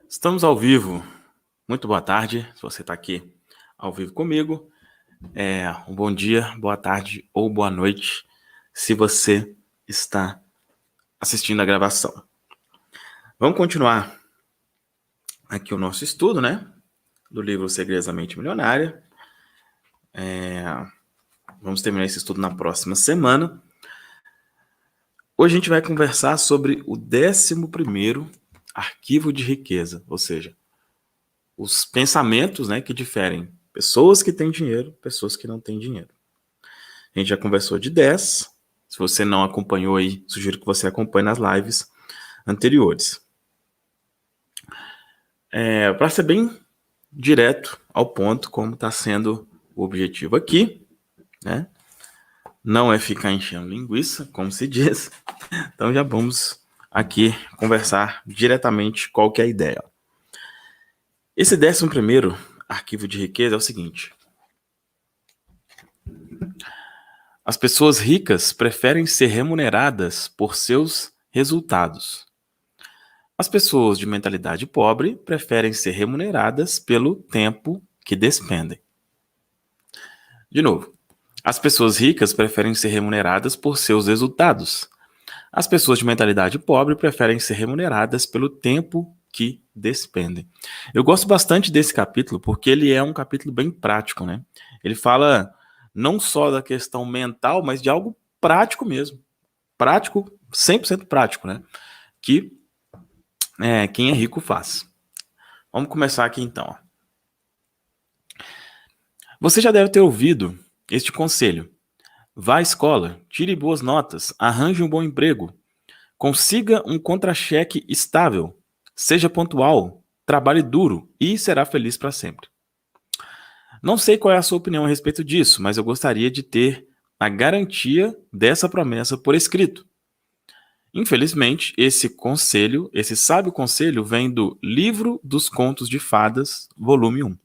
Estamos ao vivo. Muito boa tarde, se você está aqui ao vivo comigo. Um bom dia, boa tarde ou boa noite, se você está assistindo a gravação. Vamos continuar aqui o nosso estudo, né? Do livro Segredos da Mente Milionária. Vamos terminar esse estudo na próxima semana. Hoje a gente vai conversar sobre o 11º arquivo de riqueza, ou seja, os pensamentos, né, que diferem pessoas que têm dinheiro, pessoas que não têm dinheiro. A gente já conversou de 10. Se você não acompanhou aí, sugiro que você acompanhe nas lives anteriores. Para ser bem direto ao ponto, como está sendo o objetivo aqui, né? Não é ficar enchendo linguiça, como se diz. Então já vamos aqui conversar diretamente qual que é a ideia. Esse 11º arquivo de riqueza é o seguinte: as pessoas ricas preferem ser remuneradas por seus resultados. As pessoas de mentalidade pobre preferem ser remuneradas pelo tempo que despendem. De novo, as pessoas ricas preferem ser remuneradas por seus resultados. As pessoas de mentalidade pobre preferem ser remuneradas pelo tempo que despendem. Eu gosto bastante desse capítulo porque ele é um capítulo bem prático, né? Ele fala não só da questão mental, mas de algo prático mesmo. Prático, 100% prático, né? Que quem é rico faz. Vamos começar aqui então. Você já deve ter ouvido este conselho. Vá à escola, tire boas notas, arranje um bom emprego, consiga um contra-cheque estável, seja pontual, trabalhe duro e será feliz para sempre. Não sei qual é a sua opinião a respeito disso, mas eu gostaria de ter a garantia dessa promessa por escrito. Infelizmente, esse sábio conselho vem do Livro dos Contos de Fadas, volume 1.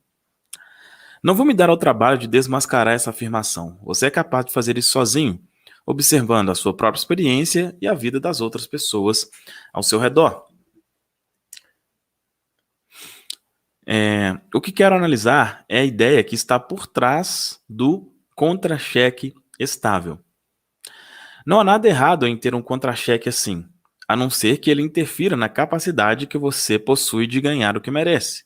Não vou me dar ao trabalho de desmascarar essa afirmação. Você é capaz de fazer isso sozinho, observando a sua própria experiência e a vida das outras pessoas ao seu redor. O que quero analisar é a ideia que está por trás do contra-cheque estável. Não há nada errado em ter um contra-cheque assim, a não ser que ele interfira na capacidade que você possui de ganhar o que merece.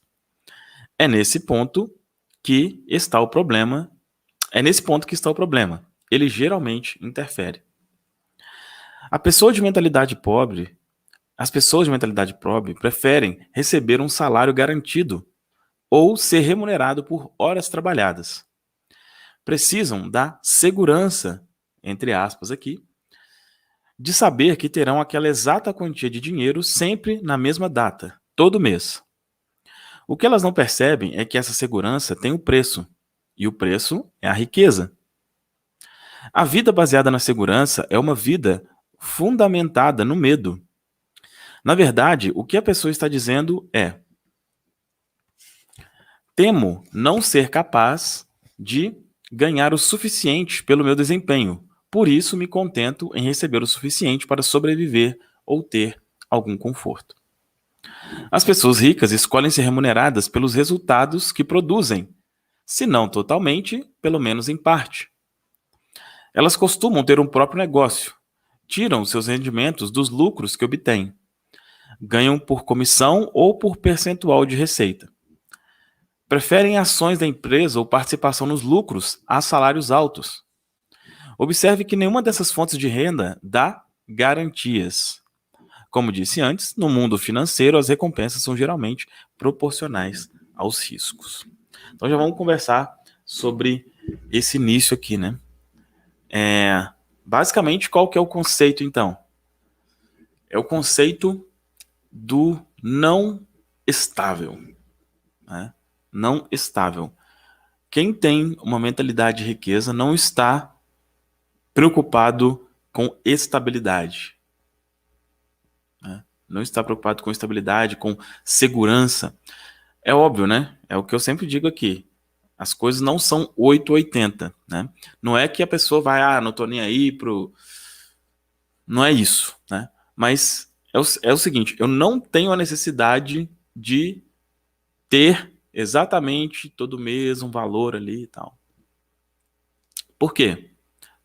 É nesse ponto que está o problema. Ele geralmente interfere. As pessoas de mentalidade pobre preferem receber um salário garantido ou ser remunerado por horas trabalhadas. Precisam da segurança, entre aspas aqui, de saber que terão aquela exata quantia de dinheiro sempre na mesma data, todo mês. O que elas não percebem é que essa segurança tem um preço, e o preço é a riqueza. A vida baseada na segurança é uma vida fundamentada no medo. Na verdade, o que a pessoa está dizendo é: temo não ser capaz de ganhar o suficiente pelo meu desempenho, por isso me contento em receber o suficiente para sobreviver ou ter algum conforto. As pessoas ricas escolhem ser remuneradas pelos resultados que produzem, se não totalmente, pelo menos em parte. Elas costumam ter um próprio negócio, tiram seus rendimentos dos lucros que obtêm, ganham por comissão ou por percentual de receita. Preferem ações da empresa ou participação nos lucros a salários altos. Observe que nenhuma dessas fontes de renda dá garantias. Como disse antes, no mundo financeiro as recompensas são geralmente proporcionais aos riscos. Então já vamos conversar sobre esse início aqui, né? Basicamente, qual que é o conceito, então? É o conceito do não estável. Né? Não estável. Quem tem uma mentalidade de riqueza não está preocupado com estabilidade. Né? Não está preocupado com estabilidade, com segurança. É óbvio, né? É o que eu sempre digo aqui. As coisas não são 880, né? Não é que a pessoa vai, não tô nem aí pro... Não é isso, né? Mas é o seguinte, eu não tenho a necessidade de ter exatamente todo mês um valor ali e tal. Por quê?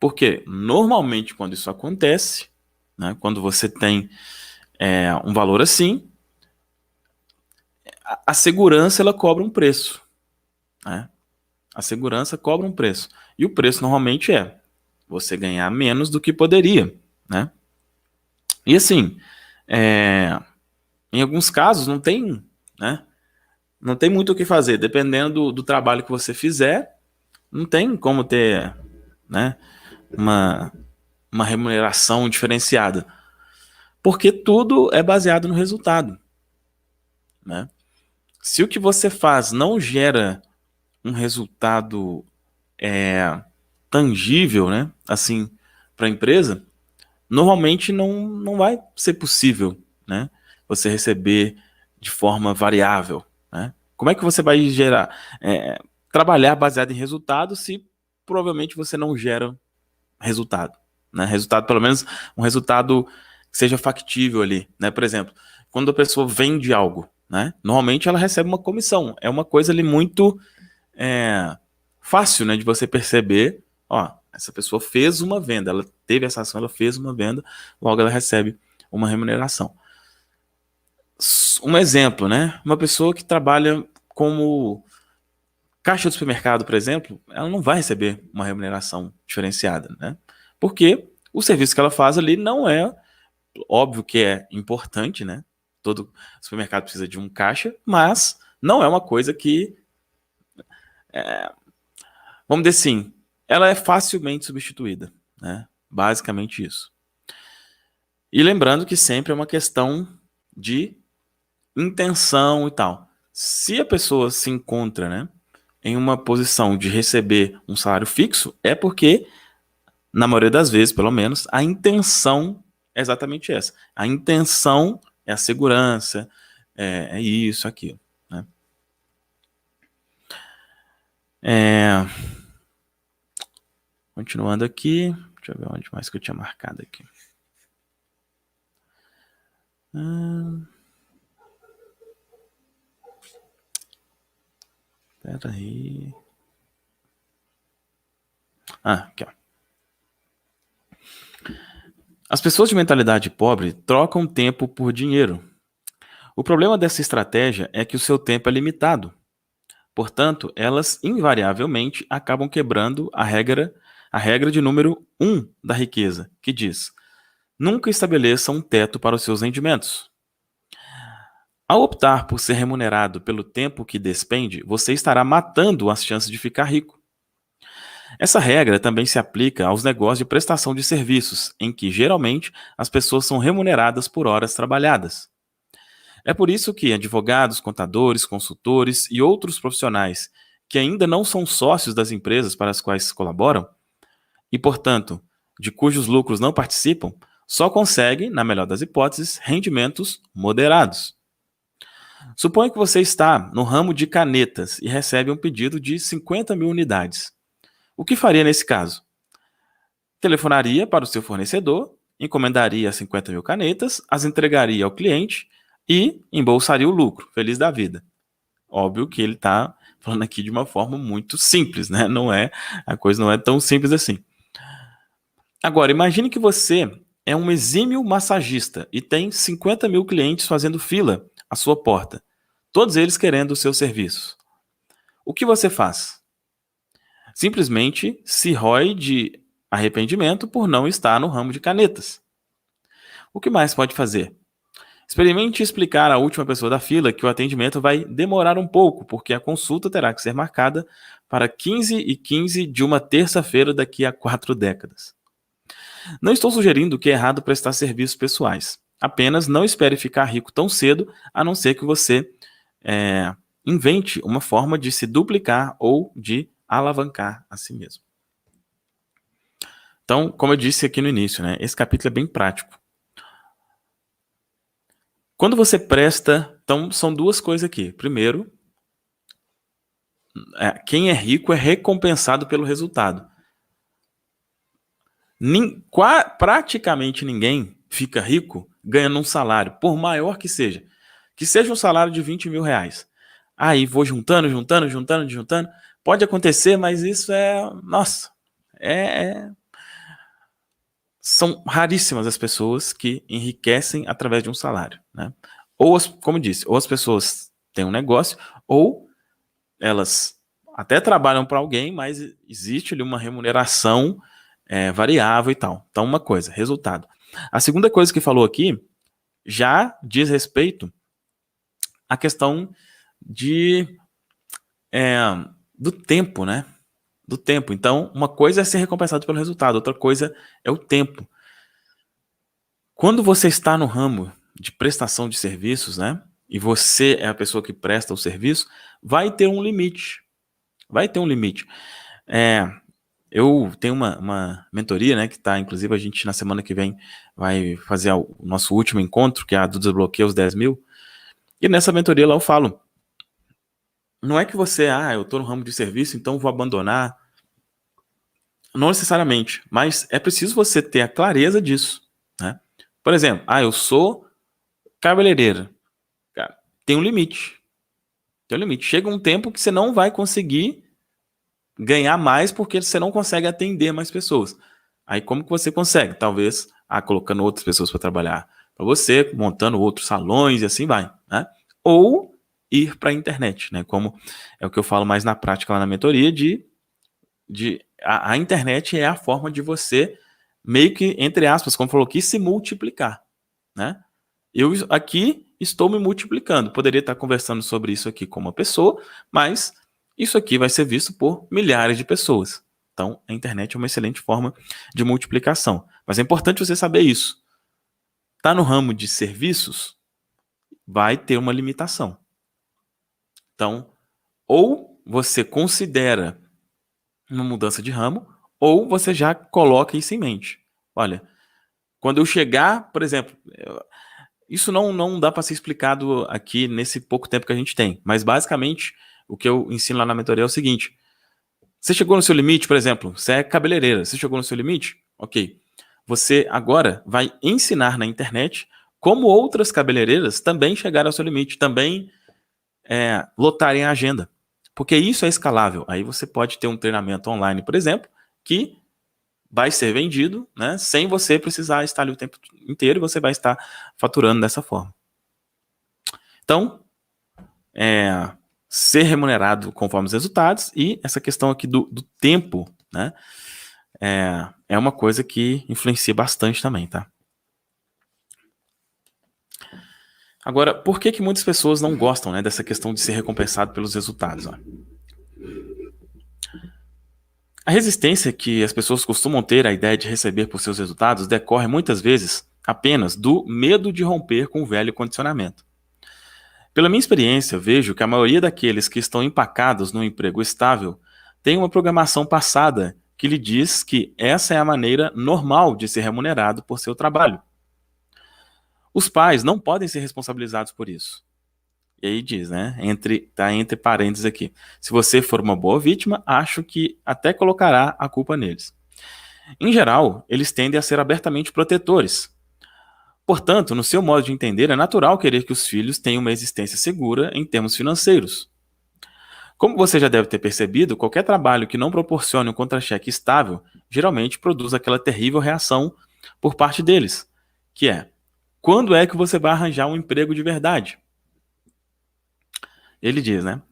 Porque normalmente quando isso acontece, né, quando você tem um valor assim, a segurança ela cobra um preço, né? A segurança cobra um preço. E o preço normalmente é você ganhar menos do que poderia, né? E assim, em alguns casos não tem, né? Não tem muito o que fazer. Dependendo do trabalho que você fizer, não tem como ter, né, uma, uma remuneração diferenciada. Porque tudo é baseado no resultado, né? Se o que você faz não gera um resultado tangível, né, assim, para a empresa, normalmente não vai ser possível, né, você receber de forma variável, né? Como é que você vai gerar, trabalhar baseado em resultado se provavelmente você não gera resultado, né? Resultado, pelo menos um resultado que seja factível ali, né? Por exemplo, quando a pessoa vende algo, né? Normalmente ela recebe uma comissão. É uma coisa ali muito fácil, né, de você perceber, ó, essa pessoa fez uma venda, ela teve essa ação, ela fez uma venda, logo ela recebe uma remuneração. Um exemplo, né? Uma pessoa que trabalha como caixa do supermercado, por exemplo, ela não vai receber uma remuneração diferenciada, né? Porque o serviço que ela faz ali não é, óbvio que é importante, né? Todo supermercado precisa de um caixa, mas não é uma coisa que, vamos dizer assim, ela é facilmente substituída, né? Basicamente isso. E lembrando que sempre é uma questão de intenção e tal. Se a pessoa se encontra, né, em uma posição de receber um salário fixo, é porque, na maioria das vezes, pelo menos, a intenção é exatamente essa. A intenção é a segurança, é isso, aquilo, né? Continuando aqui, deixa eu ver onde mais que eu tinha marcado aqui. Pera aí. Aqui, ó. As pessoas de mentalidade pobre trocam tempo por dinheiro. O problema dessa estratégia é que o seu tempo é limitado. Portanto, elas invariavelmente acabam quebrando a regra de número 1 da riqueza, que diz: nunca estabeleça um teto para os seus rendimentos. Ao optar por ser remunerado pelo tempo que despende, você estará matando as chances de ficar rico. Essa regra também se aplica aos negócios de prestação de serviços, em que geralmente as pessoas são remuneradas por horas trabalhadas. É por isso que advogados, contadores, consultores e outros profissionais que ainda não são sócios das empresas para as quais colaboram, e, portanto, de cujos lucros não participam, só conseguem, na melhor das hipóteses, rendimentos moderados. Suponha que você está no ramo de canetas e recebe um pedido de 50 mil unidades. O que faria nesse caso? Telefonaria para o seu fornecedor, encomendaria 50 mil canetas, as entregaria ao cliente e embolsaria o lucro, feliz da vida. Óbvio que ele está falando aqui de uma forma muito simples, né? A coisa não é tão simples assim. Agora, imagine que você é um exímio massagista e tem 50 mil clientes fazendo fila à sua porta, todos eles querendo os seus serviços. O que você faz? Simplesmente se rói de arrependimento por não estar no ramo de canetas. O que mais pode fazer? Experimente explicar à última pessoa da fila que o atendimento vai demorar um pouco, porque a consulta terá que ser marcada para 15h15 de uma terça-feira daqui a 4 décadas. Não estou sugerindo que é errado prestar serviços pessoais. Apenas não espere ficar rico tão cedo, a não ser que você invente uma forma de se duplicar ou de alavancar a si mesmo. Então, como eu disse aqui no início, né, esse capítulo é bem prático. Quando você presta, então são duas coisas aqui. Primeiro, quem é rico é recompensado pelo resultado. Praticamente ninguém fica rico ganhando um salário, por maior que seja. que seja um salário de 20 mil reais. Aí vou juntando. Pode acontecer, mas isso nossa, são raríssimas as pessoas que enriquecem através de um salário, né? Ou, como disse, ou as pessoas têm um negócio, ou elas até trabalham para alguém, mas existe ali uma remuneração variável e tal. Então, uma coisa, resultado. A segunda coisa que falou aqui já diz respeito à questão do tempo, né? Do tempo. Então, uma coisa é ser recompensado pelo resultado, outra coisa é o tempo. Quando você está no ramo de prestação de serviços, né? E você é a pessoa que presta o serviço, vai ter um limite. Eu tenho uma mentoria, né? Que está, inclusive, a gente na semana que vem vai fazer o nosso último encontro, que é a do Desbloqueio os 10 mil. E nessa mentoria lá eu falo, não é que você, eu estou no ramo de serviço, então vou abandonar. Não necessariamente, mas é preciso você ter a clareza disso, né? Por exemplo, eu sou cabeleireira. Cara, tem um limite. Chega um tempo que você não vai conseguir ganhar mais porque você não consegue atender mais pessoas. Aí como que você consegue? Talvez colocando outras pessoas para trabalhar para você, montando outros salões e assim vai, né? Ou ir para a internet, né? Como é o que eu falo mais na prática lá na mentoria a internet é a forma de você meio que, entre aspas, como falou aqui, se multiplicar, né? Eu aqui estou me multiplicando. Poderia estar conversando sobre isso aqui com uma pessoa, mas isso aqui vai ser visto por milhares de pessoas. Então, a internet é uma excelente forma de multiplicação. Mas é importante você saber isso. Está no ramo de serviços, vai ter uma limitação. Então, ou você considera uma mudança de ramo, ou você já coloca isso em mente. Olha, quando eu chegar, por exemplo, isso não dá para ser explicado aqui nesse pouco tempo que a gente tem, mas basicamente o que eu ensino lá na mentoria é o seguinte: você chegou no seu limite, por exemplo, você é cabeleireira, você chegou no seu limite? Ok. Você agora vai ensinar na internet como outras cabeleireiras também chegaram ao seu limite, também lotarem a agenda. Porque isso é escalável. Aí você pode ter um treinamento online, por exemplo, que vai ser vendido, né, sem você precisar estar ali o tempo inteiro e você vai estar faturando dessa forma. Então, ser remunerado conforme os resultados e essa questão aqui do tempo, né, é uma coisa que influencia bastante também, tá? Agora, por que muitas pessoas não gostam, né, dessa questão de ser recompensado pelos resultados? Ó? A resistência que as pessoas costumam ter à ideia de receber por seus resultados decorre muitas vezes apenas do medo de romper com o velho condicionamento. Pela minha experiência, vejo que a maioria daqueles que estão empacados num emprego estável tem uma programação passada que lhe diz que essa é a maneira normal de ser remunerado por seu trabalho. Os pais não podem ser responsabilizados por isso. E aí diz, né? Tá entre parênteses aqui. Se você for uma boa vítima, acho que até colocará a culpa neles. Em geral, eles tendem a ser abertamente protetores. Portanto, no seu modo de entender, é natural querer que os filhos tenham uma existência segura em termos financeiros. Como você já deve ter percebido, qualquer trabalho que não proporcione um contra-cheque estável geralmente produz aquela terrível reação por parte deles, que é: quando é que você vai arranjar um emprego de verdade? Ele diz, né?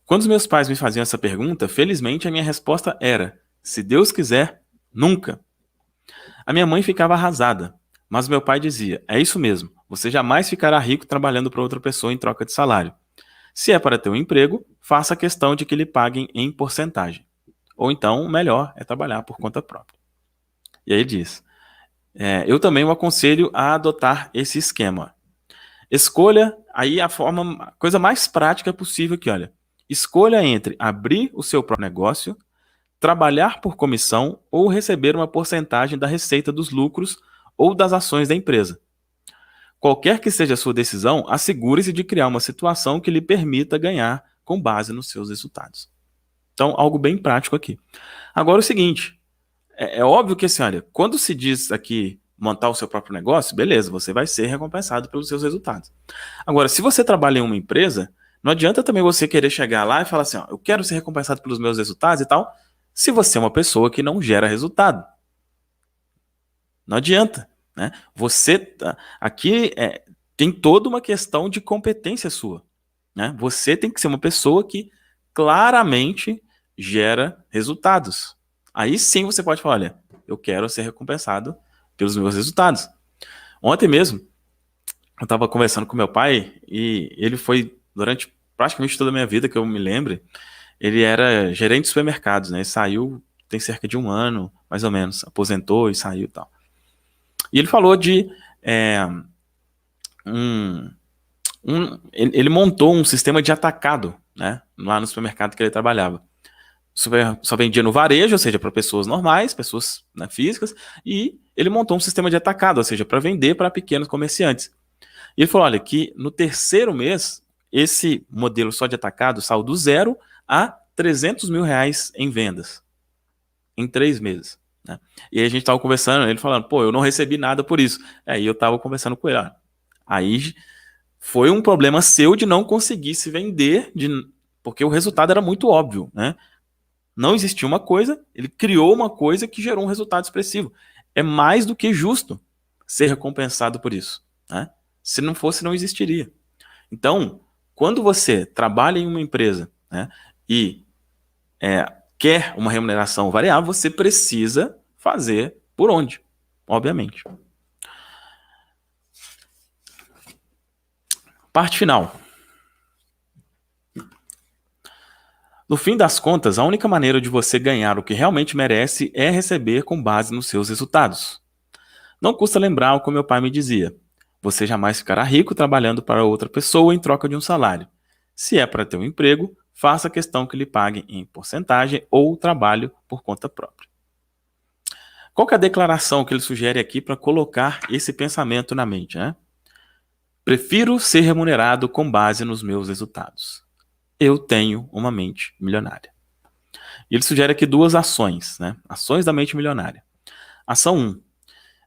Quando os meus pais me faziam essa pergunta, felizmente a minha resposta era: se Deus quiser, nunca. A minha mãe ficava arrasada, mas meu pai dizia: é isso mesmo, você jamais ficará rico trabalhando para outra pessoa em troca de salário. Se é para ter um emprego, faça questão de que lhe paguem em porcentagem. Ou então, o melhor é trabalhar por conta própria. E aí ele diz: eu também o aconselho a adotar esse esquema. Escolha aí a coisa mais prática possível aqui, olha. Escolha entre abrir o seu próprio negócio, trabalhar por comissão ou receber uma porcentagem da receita dos lucros ou das ações da empresa. Qualquer que seja a sua decisão, assegure-se de criar uma situação que lhe permita ganhar com base nos seus resultados. Então, algo bem prático aqui. Agora, o seguinte, é óbvio que, assim, olha, quando se diz aqui montar o seu próprio negócio, beleza, você vai ser recompensado pelos seus resultados. Agora, se você trabalha em uma empresa, não adianta também você querer chegar lá e falar assim, ó, eu quero ser recompensado pelos meus resultados e tal, se você é uma pessoa que não gera resultado. Não adianta, né? Você, aqui tem toda uma questão de competência sua, né? Você tem que ser uma pessoa que claramente gera resultados. Aí sim você pode falar, olha, eu quero ser recompensado pelos meus resultados. Ontem mesmo, eu estava conversando com meu pai e ele foi, durante praticamente toda a minha vida, que eu me lembre, ele era gerente de supermercados, né? Ele saiu tem cerca de 1 ano, mais ou menos, aposentou e saiu e tal. E ele falou de ele montou um sistema de atacado, né, lá no supermercado que ele trabalhava. Só vendia no varejo, ou seja, para pessoas normais, pessoas, né, físicas, e ele montou um sistema de atacado, ou seja, para vender para pequenos comerciantes. E ele falou, olha, que no 3º mês, esse modelo só de atacado saiu do 0 a 300 mil reais em vendas, em 3 meses. Né? E aí a gente estava conversando, ele falando, pô, eu não recebi nada por isso. Aí eu estava conversando com ele, ó. Aí foi um problema seu de não conseguir se vender, porque o resultado era muito óbvio, né? Não existia uma coisa, ele criou uma coisa que gerou um resultado expressivo. É mais do que justo ser recompensado por isso, né? Se não fosse, não existiria. Então, quando você trabalha em uma empresa, né, e quer uma remuneração variável, você precisa fazer por onde? Obviamente. Parte final. No fim das contas, a única maneira de você ganhar o que realmente merece é receber com base nos seus resultados. Não custa lembrar o que meu pai me dizia: você jamais ficará rico trabalhando para outra pessoa em troca de um salário. Se é para ter um emprego, faça questão que lhe paguem em porcentagem ou trabalho por conta própria. Qual que é a declaração que ele sugere aqui para colocar esse pensamento na mente, né? Prefiro ser remunerado com base nos meus resultados. Eu tenho uma mente milionária. E ele sugere aqui 2 ações, né? Ações da mente milionária. Ação 1.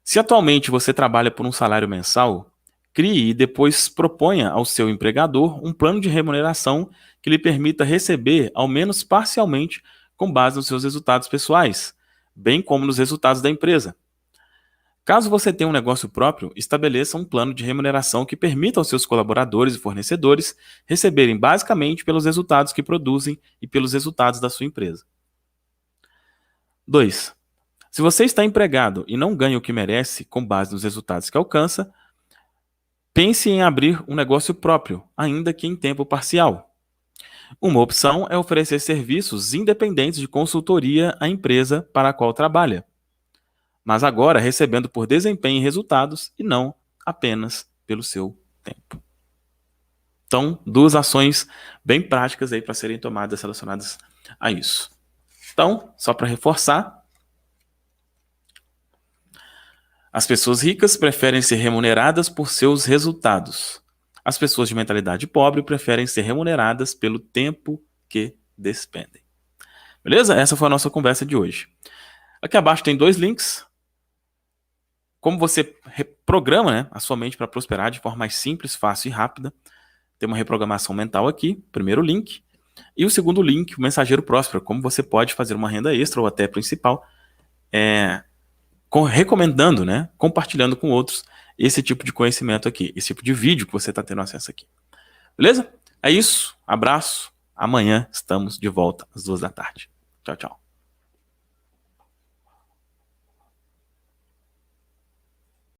Se atualmente você trabalha por um salário mensal, crie e depois proponha ao seu empregador um plano de remuneração que lhe permita receber, ao menos parcialmente, com base nos seus resultados pessoais, bem como nos resultados da empresa. Caso você tenha um negócio próprio, estabeleça um plano de remuneração que permita aos seus colaboradores e fornecedores receberem basicamente pelos resultados que produzem e pelos resultados da sua empresa. 2. Se você está empregado e não ganha o que merece com base nos resultados que alcança, pense em abrir um negócio próprio, ainda que em tempo parcial. Uma opção é oferecer serviços independentes de consultoria à empresa para a qual trabalha, mas agora recebendo por desempenho e resultados e não apenas pelo seu tempo. Então, 2 ações bem práticas aí para serem tomadas relacionadas a isso. Então, só para reforçar, as pessoas ricas preferem ser remuneradas por seus resultados. As pessoas de mentalidade pobre preferem ser remuneradas pelo tempo que despendem. Beleza? Essa foi a nossa conversa de hoje. Aqui abaixo tem 2 links. Como você reprograma, né, a sua mente para prosperar de forma mais simples, fácil e rápida. Tem uma reprogramação mental aqui, primeiro link. E o segundo link, o Mensageiro Próspero, como você pode fazer uma renda extra ou até principal, recomendando, né, compartilhando com outros esse tipo de conhecimento aqui, esse tipo de vídeo que você está tendo acesso aqui. Beleza? É isso, abraço. Amanhã estamos de volta às 2 da tarde. Tchau, tchau.